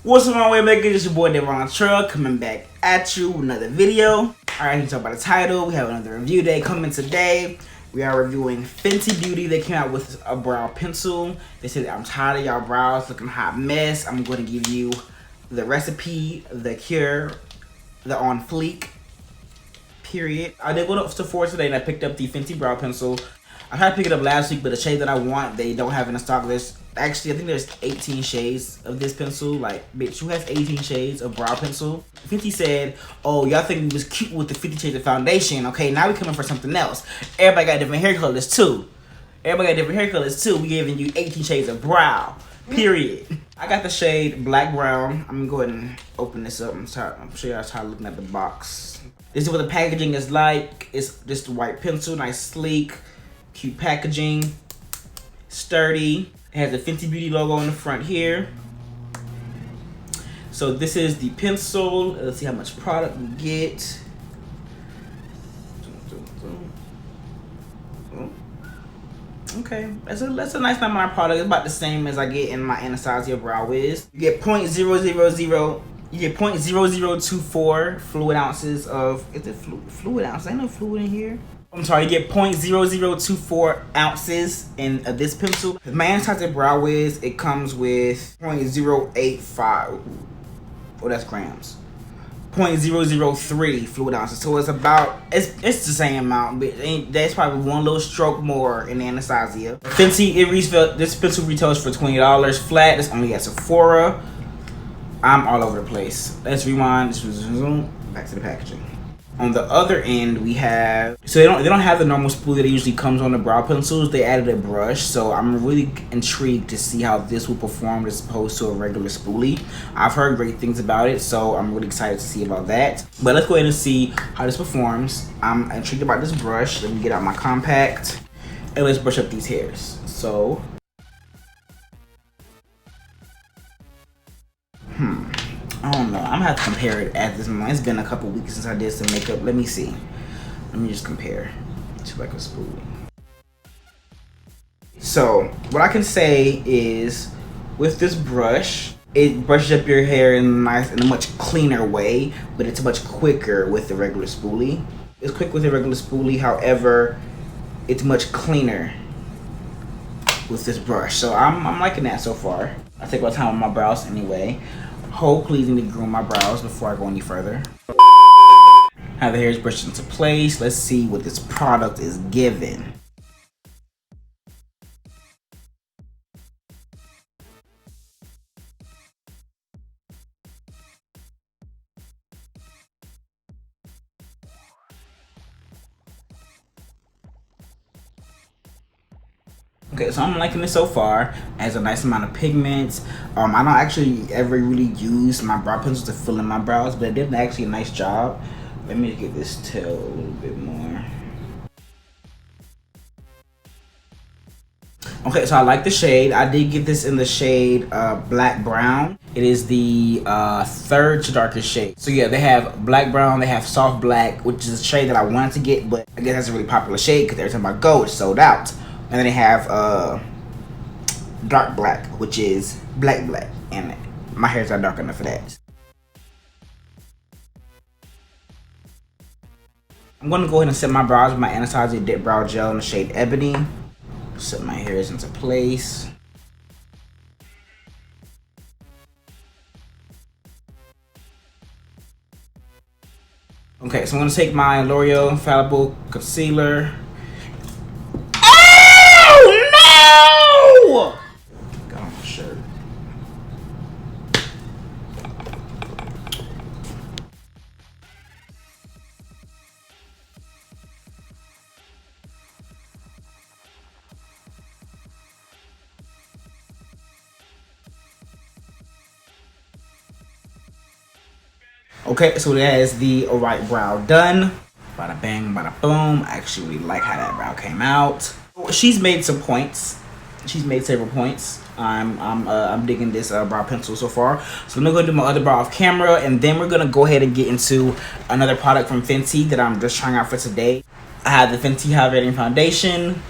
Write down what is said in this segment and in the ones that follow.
What's up, my Waymakers? It's your boy Devon Truck coming back at you with another video. Alright, you talk about the title. We have another review day coming today. We are reviewing Fenty Beauty. They came out with a brow pencil. They said, I'm tired of y'all brows looking hot mess. I'm going to give you the recipe, the cure, the on fleek, period. I did go to Sephora today and I picked up the Fenty brow pencil. I tried to pick it up last week, but the shade that I want, they don't have in the stock list. Actually, I think there's 18 shades of this pencil. Like, bitch, who has 18 shades of brow pencil? Fenty said, oh, y'all think we was cute with the 50 Shades of Foundation. Okay, now we coming for something else. Everybody got different hair colors, too. We giving you 18 shades of brow, period. I got the shade Black Brown. I'm gonna go ahead and open this up. I'm show y'all how looking at the box. This is what the packaging is like. It's just a white pencil, nice, sleek, cute packaging, sturdy. It has the Fenty Beauty logo on the front here. So this is the pencil. Let's see how much product we get. Okay, that's a nice amount of product. It's about the same as I get in my Anastasia Brow Wiz. You get 0.024 fluid ounces of, is it fluid ounces? Ain't no fluid in here. I'm sorry, you get 0.0024 ounces in this pencil. My Anastasia Brow Wiz, it comes with 0.085. Oh, that's grams. 0.003 fluid ounces. So it's about, it's the same amount, but that's probably one little stroke more in the Anastasia. Fenty, this pencil retails for $20 flat. It's only at Sephora. I'm all over the place. Let's rewind. Back to the packaging. On the other end, we have, so they don't have the normal spoolie that usually comes on the brow pencils. They added a brush, so I'm really intrigued to see how this will perform as opposed to a regular spoolie. I've heard great things about it, so I'm really excited to see about that. But let's go ahead and see how this performs. I'm intrigued about this brush. Let me get out my compact and let's brush up these hairs. So, I don't know. I'm gonna have to compare it at this moment. It's been a couple weeks since I did some makeup. Let me see. Let me just compare to like a spoolie. So what I can say is, with this brush, it brushes up your hair in a much cleaner way, but it's much quicker with the regular spoolie. It's quick with the regular spoolie, however, it's much cleaner with this brush. So I'm liking that so far. I take my time on my brows anyway. Hopefully, need to groom my brows before I go any further. Have the hairs brushed into place. Let's see what this product is giving. Okay, so I'm liking this so far. It has a nice amount of pigment. I don't actually ever really use my brow pencil to fill in my brows, but it did actually a nice job. Let me get this tail a little bit more. Okay, so I like the shade. I did get this in the shade Black Brown. It is the third to darkest shade. So yeah, they have Black Brown, they have Soft Black, which is a shade that I wanted to get, but I guess that's a really popular shade because every time I go, it's sold out. And then they have Dark Black, which is Black, and my hair's not dark enough for that. I'm gonna go ahead and set my brows with my Anastasia Dip Brow Gel in the shade Ebony. Set my hairs into place. Okay, so I'm gonna take my L'Oreal Infallible Concealer. Got on my shirt. Okay, so that is the right brow done. Bada bang, bada boom. I actually really like how that brow came out. She's made some points. She's made several points. I'm digging this brow pencil so far. So let me go do my other brow off camera, and then we're gonna go ahead and get into another product from Fenty that I'm just trying out for today. I have the Fenty Hydrating Foundation.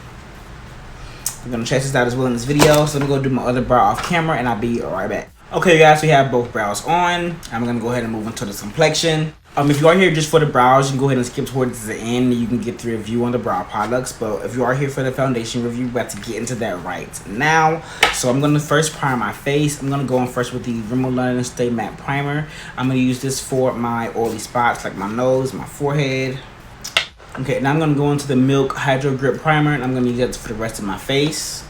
I'm gonna test this out as well in this video. So let me go do my other brow off camera, and I'll be right back. Okay, guys, we have both brows on. I'm gonna go ahead and move into the complexion. If you are here just for the brows, you can go ahead and skip towards the end. You can get the review on the brow products. But if you are here for the foundation review, we're about to get into that right now. So I'm gonna first prime my face. I'm gonna go in first with the Rimmel London Stay Matte Primer. I'm gonna use this for my oily spots like my nose, my forehead. Okay, now I'm gonna go into the Milk Hydro Grip Primer, and I'm gonna use that for the rest of my face.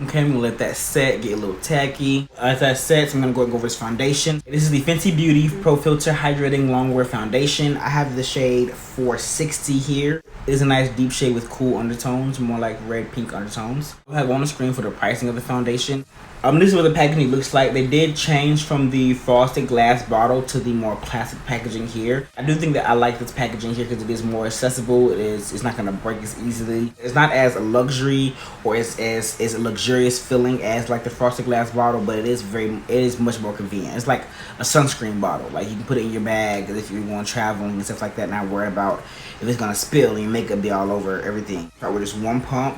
Okay, I'm gonna let that set, get a little tacky. As that sets, I'm gonna go over this foundation. This is the Fenty Beauty Pro Filt'r Hydrating Longwear Foundation. I have the shade 460 here. It is a nice deep shade with cool undertones, more like red pink undertones. I have on the screen for the pricing of the foundation. This is what the packaging looks like. They did change from the frosted glass bottle to the more plastic packaging here. I do think that I like this packaging here because it is more accessible. It's not gonna break as easily. It's not as a luxury or as a luxurious feeling as like the frosted glass bottle, but it is much more convenient. It's like a sunscreen bottle. Like you can put it in your bag if you're going traveling and stuff like that, not worry about if it's gonna spill and your makeup be all over everything. Start with just one pump.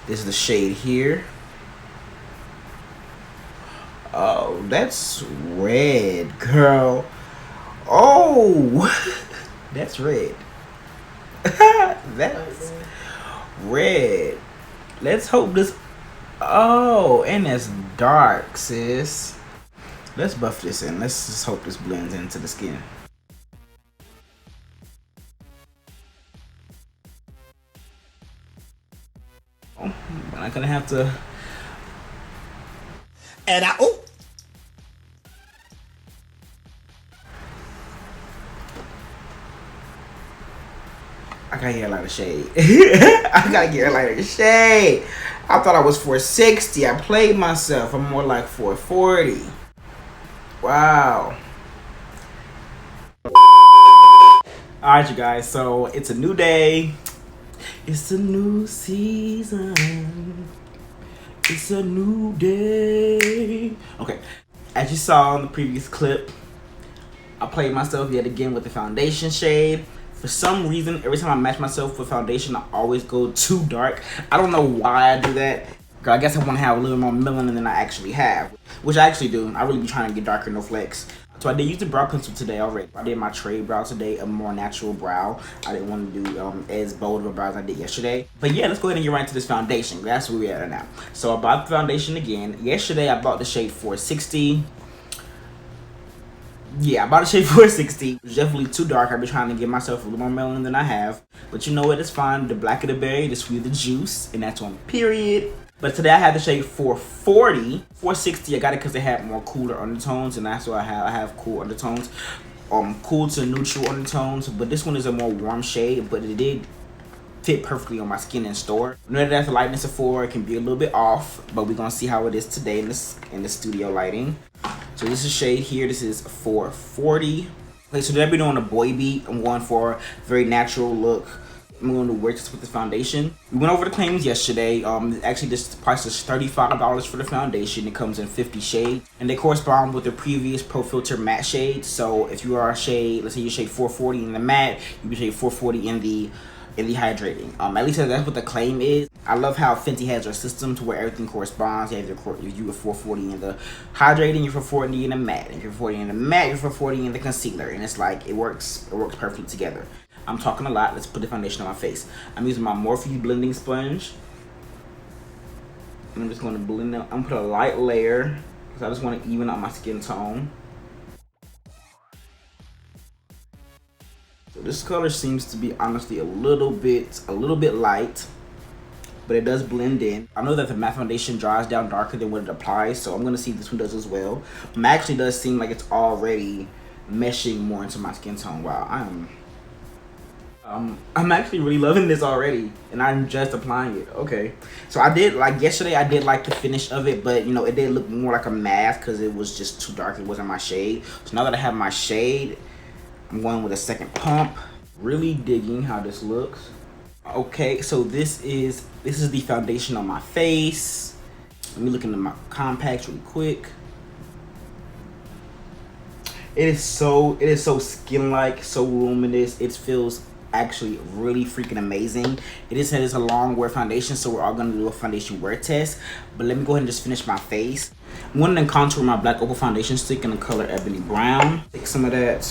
This is the shade here. Oh, that's red, girl. Oh, that's red. That's red. Let's hope this. Oh, and that's dark, sis. Let's buff this in. Let's just hope this blends into the skin. Oh, I'm not gonna have to. And I gotta get a lighter shade. I gotta get a lighter shade. I thought I was 460. I played myself. I'm more like 440. Wow. Alright, you guys. So it's a new day. It's a new season. It's a new day. Okay. As you saw in the previous clip, I played myself yet again with the foundation shade. For some reason, every time I match myself with foundation, I always go too dark. I don't know why I do that. I guess I want to have a little more melanin than I actually have, which I actually do. I really be trying to get darker, no flex. So I did use the brow pencil today already. I did my trade brow today, a more natural brow. I didn't want to do as bold of a brow as I did yesterday. But yeah, let's go ahead and get right into this foundation. That's where we're at now. So I bought the foundation again. Yesterday I bought the shade 460. Yeah, I bought a shade 460. It's definitely too dark. I've been trying to give myself a little more melanin than I have. But you know what? It's fine. The blacker the berry, the sweeter the juice. And that's on period. But today I had the shade 440. 460, I got it because they had more cooler undertones. And that's why I have cool undertones. Cool to neutral undertones. But this one is a more warm shade. But it did fit perfectly on my skin in store. I know that the lightness of 4 can be a little bit off. But we're going to see how it is today in the studio lighting. So this is shade here. This is 440. Okay, so today I'll be doing a boy beat. I'm going for a very natural look. I'm going to wear this with the foundation. We went over the claims yesterday. Actually, this price is $35 for the foundation. It comes in 50 shades, and they correspond with the previous Pro Filt'r matte shades. So if you are a shade, let's say you shade 440 in the matte, you can shade 440 in the hydrating. At least that's what the claim is. I love how Fenty has their system to where everything corresponds. You have your 440 in the hydrating, your 440 in the matte, and your 440 in the matte, your 440 in the concealer, and it's like it works perfectly together. I'm talking a lot. Let's put the foundation on my face. I'm using my Morphe blending sponge. And I'm just going to blend it. I'm going to put a light layer because I just want to even out my skin tone. So this color seems to be honestly a little bit light, but it does blend in. I know that the matte foundation dries down darker than when it applies, so I'm going to see if this one does as well. Matte actually does seem like it's already meshing more into my skin tone. Wow, I'm actually really loving this already, and I'm just applying it. Okay, so I did like yesterday. I did like the finish of it, but you know it did look more like a matte because it was just too dark. It wasn't my shade. So now that I have my shade, I'm going with a second pump. Really digging how this looks. Okay, so this is the foundation on my face. Let me look into my compacts really quick. It is so skin-like, so luminous. It feels actually really freaking amazing. It is a long wear foundation, so we're all gonna do a foundation wear test. But let me go ahead and just finish my face. I'm going to contour my black opal foundation stick in the color Ebony Brown. Take some of that,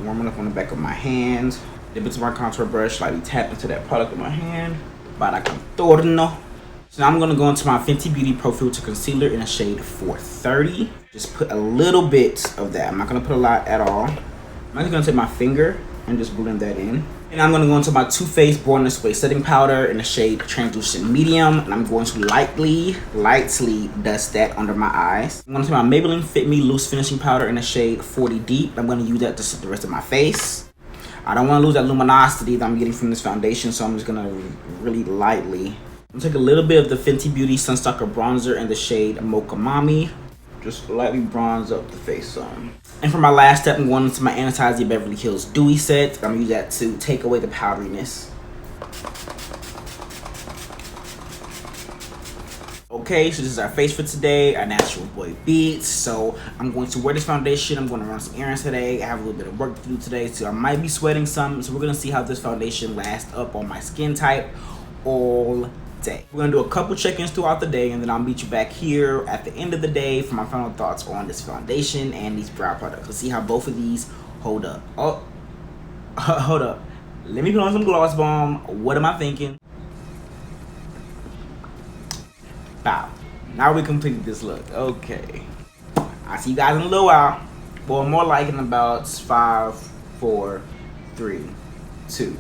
warm it up on the back of my hand. Dip into my contour brush, slightly tap into that product in my hand. Para contorno. So now I'm going to go into my Fenty Beauty Pro Filt'r Concealer in the shade 430. Just put a little bit of that. I'm not going to put a lot at all. I'm just going to take my finger and just blend that in. And I'm going to go into my Too Faced Born This Way setting powder in the shade Translucent Medium. And I'm going to lightly dust that under my eyes. I'm going to take my Maybelline Fit Me Loose Finishing Powder in the shade 40 Deep. I'm going to use that to set the rest of my face. I don't want to lose that luminosity that I'm getting from this foundation, so I'm just going to really lightly. I'm going to take a little bit of the Fenty Beauty Sunstalker Bronzer in the shade Mocha Mommy. Just lightly bronze up the face some. And for my last step, I'm going into my Anastasia Beverly Hills Dewy set. I'm going to use that to take away the powderiness. Okay, so this is our face for today, our natural boy beats. So I'm going to wear this foundation. I'm going to run some errands today. I have a little bit of work to do today, so I might be sweating some. So we're going to see how this foundation lasts up on my skin type all day. We're going to do a couple check-ins throughout the day, and then I'll meet you back here at the end of the day for my final thoughts on this foundation and these brow products. Let's see how both of these hold up. Oh, hold up. Let me put on some Gloss Bomb. What am I thinking? Wow. Now we completed this look. Okay. I'll see you guys in a little while. Well, more like in about 5, 4, 3, 2.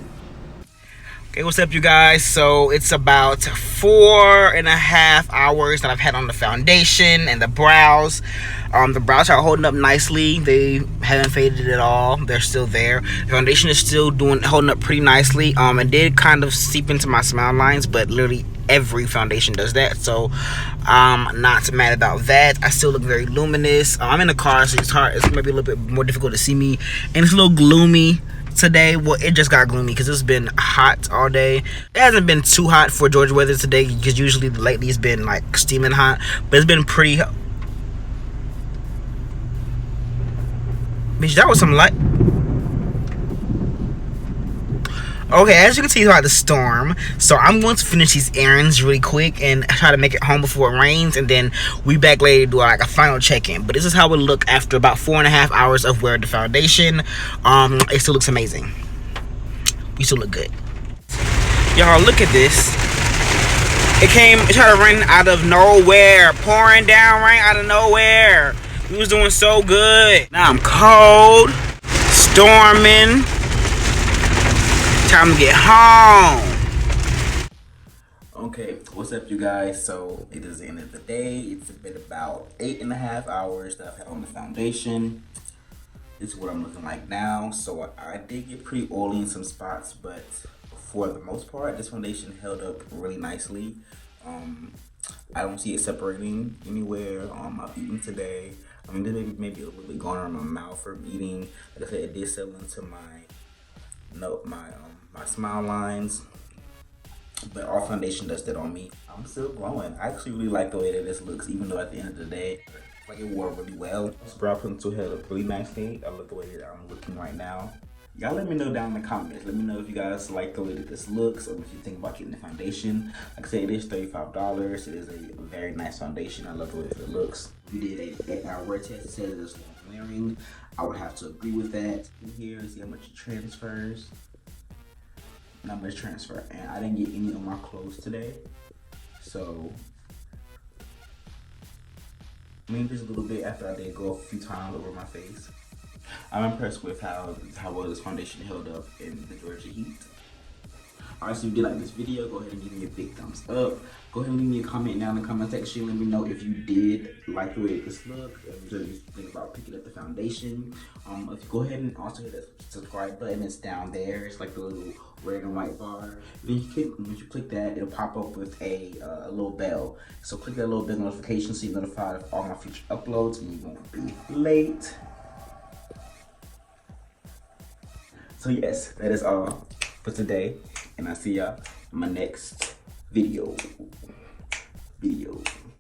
Okay, what's up, you guys? So it's about 4.5 hours that I've had on the foundation and the brows. The brows are holding up nicely. They haven't faded at all. They're still there. The foundation is still holding up pretty nicely. It did kind of seep into my smile lines, but literally every foundation does that, so I'm not mad about that. I still look very luminous. I'm in the car, so it's gonna be a little bit more difficult to see me, and it's a little gloomy today. Well, it just got gloomy because it's been hot all day. It hasn't been too hot for Georgia weather today, because usually lately it's been like steaming hot, but it's been pretty. Bitch, that was some light. Okay, as you can see, it's about the storm, so I'm going to finish these errands really quick and try to make it home before it rains, and then we back later to do like a final check-in. But this is how it look after about 4.5 hours of wearing the foundation. It still looks amazing. We still look good. Y'all, look at this. It tried to rain out of nowhere, pouring down rain out of nowhere. We was doing so good. Now I'm cold, storming. Time to get home. Okay, what's up, you guys? So it is the end of the day. It's been about 8.5 hours that I've had on the foundation. This is what I'm looking like now. So I did get pretty oily in some spots, but for the most part, this foundation held up really nicely. I don't see it separating anywhere. I've eaten today. I mean, there maybe a little bit going on in my mouth from eating. Like I said, it did settle into my smile lines, but all foundation does that on me. I'm still glowing. I actually really like the way that this looks, even though at the end of the day, like, it wore really well. This brow pencil held up really nicely. I love the way that I'm looking right now. Y'all let me know down in the comments. Let me know if you guys like the way that this looks, or if you think about getting the foundation. Like I said, it is $35. It is a very nice foundation. I love the way that it looks. If you did a 8-hour wear test, it said it is wearing. I would have to agree with that. In here, see how much it transfers. Not much transfer, and I didn't get any of my clothes today, so I mean, just a little bit after I did go a few times over my face. I'm impressed with how well this foundation held up in the Georgia heat. Alright, so if you did like this video, go ahead and give me a big thumbs up. Go ahead and leave me a comment down in the comment section. Let me know if you did like the way this looked, and what you think about picking up the foundation. If you go ahead and also hit that subscribe button, it's down there. It's like the little red and white bar. Then once you click that, it'll pop up with a little bell. So click that little bell notification so you're notified of all my future uploads and you won't be late. So yes, that is all for today, and I'll see y'all in my next video.